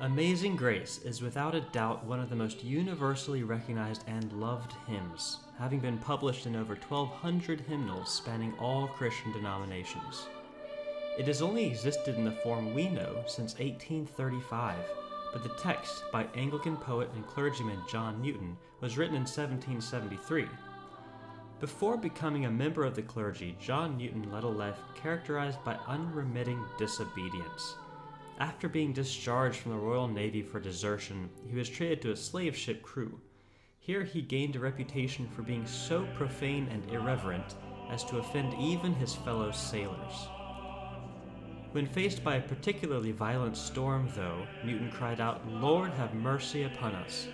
Amazing Grace is without a doubt one of the most universally recognized and loved hymns, having been published in over 1,200 hymnals spanning all Christian denominations. It has only existed in the form we know since 1835, but the text, by Anglican poet and clergyman John Newton, was written in 1773. Before becoming a member of the clergy, John Newton led a life characterized by unremitting disobedience. After being discharged from the Royal Navy for desertion, he was traded to a slave ship crew. Here he gained a reputation for being so profane and irreverent as to offend even his fellow sailors. When faced by a particularly violent storm, though, Newton cried out, "Lord, have mercy upon us."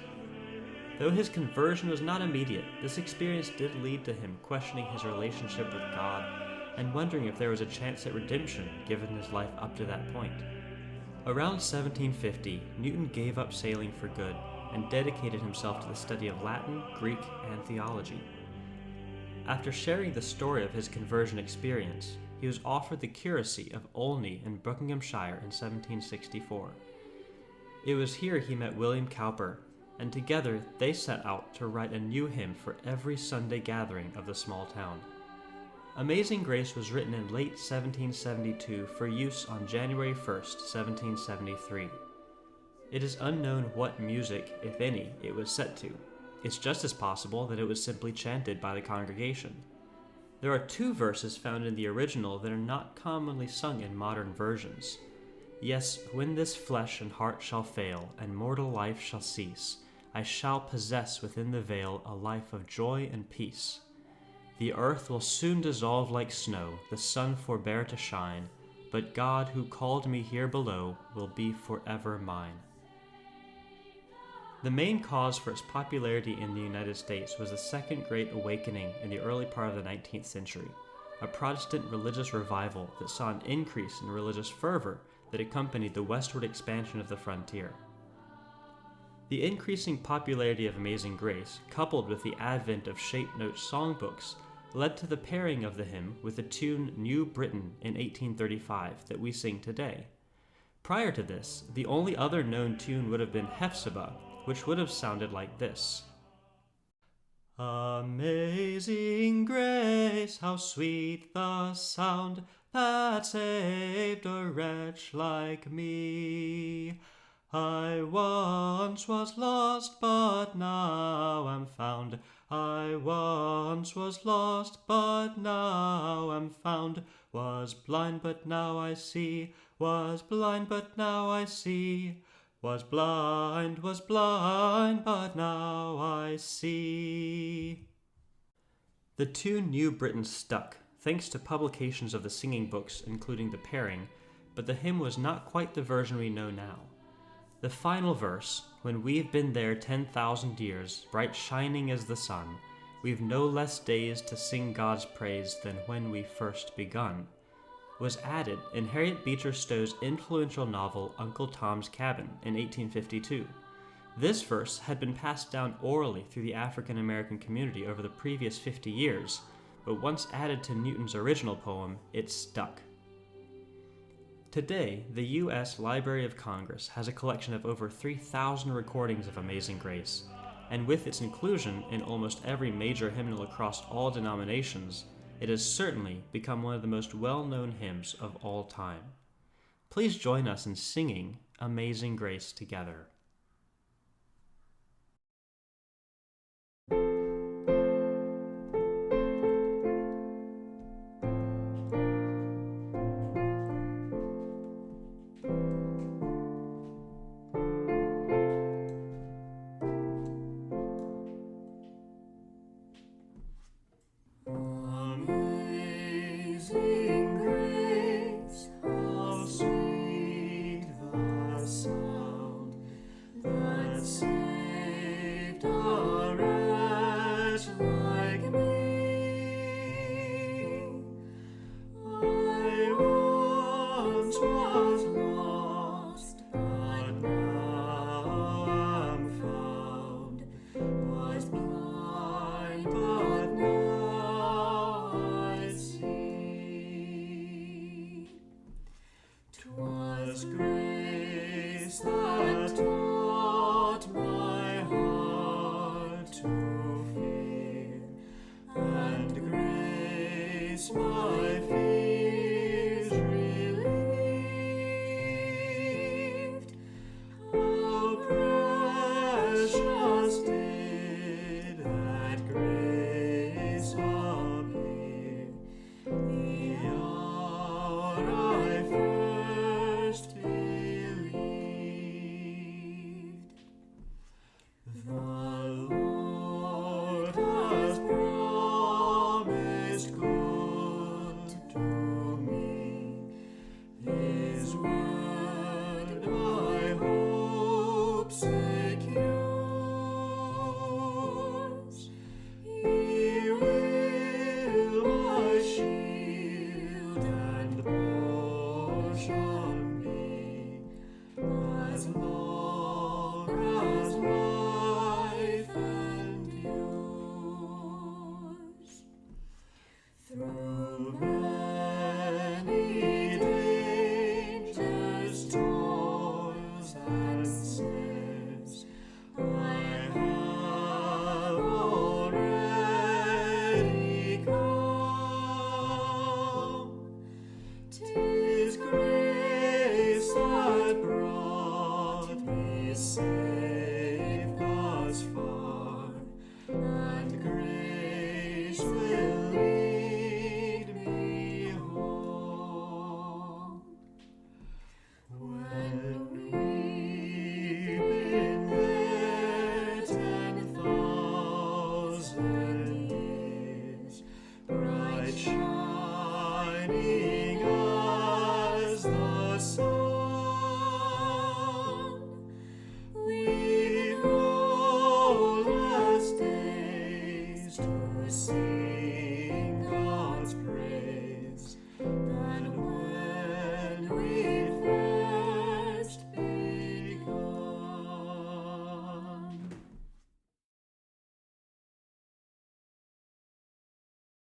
Though his conversion was not immediate, this experience did lead to him questioning his relationship with God and wondering if there was a chance at redemption given his life up to that point. Around 1750, Newton gave up sailing for good and dedicated himself to the study of Latin, Greek, and theology. After sharing the story of his conversion experience, he was offered the curacy of Olney in Buckinghamshire in 1764. It was here he met William Cowper, and together they set out to write a new hymn for every Sunday gathering of the small town. Amazing Grace was written in late 1772 for use on January 1st, 1773. It is unknown what music, if any, it was set to. It's just as possible that it was simply chanted by the congregation. There are 2 verses found in the original that are not commonly sung in modern versions. "Yes, when this flesh and heart shall fail, and mortal life shall cease, I shall possess within the veil a life of joy and peace. The earth will soon dissolve like snow, the sun forbear to shine, but God who called me here below will be forever mine." The main cause for its popularity in the United States was the Second Great Awakening in the early part of the 19th century, a Protestant religious revival that saw an increase in religious fervor that accompanied the westward expansion of the frontier. The increasing popularity of Amazing Grace, coupled with the advent of shape-note songbooks, led to the pairing of the hymn with the tune New Britain in 1835 that we sing today. Prior to this, the only other known tune would have been Hephzibah, which would have sounded like this. Amazing grace, how sweet the sound that saved a wretch like me. I once was lost, but now am found. I once was lost, but now am found. Was blind, but now I see. Was blind, but now I see. Was blind, but now I see. The tune New Britain stuck, thanks to publications of the singing books including the pairing, but the hymn was not quite the version we know now. The final verse, "When we've been there 10,000 years, bright shining as the sun, we've no less days to sing God's praise than when we first begun," was added in Harriet Beecher Stowe's influential novel Uncle Tom's Cabin in 1852. This verse had been passed down orally through the African American community over the previous 50 years, but once added to Newton's original poem, it stuck. Today, the U.S. Library of Congress has a collection of over 3,000 recordings of Amazing Grace, and with its inclusion in almost every major hymnal across all denominations, it has certainly become one of the most well-known hymns of all time. Please join us in singing Amazing Grace together. Amazing grace, how sweet the sound my fears relieved. How precious did that grace appear, the hour I first believed. The Lord has promised good to me. His word my hope secures. He will my shield and portion be, as long as life endures. Through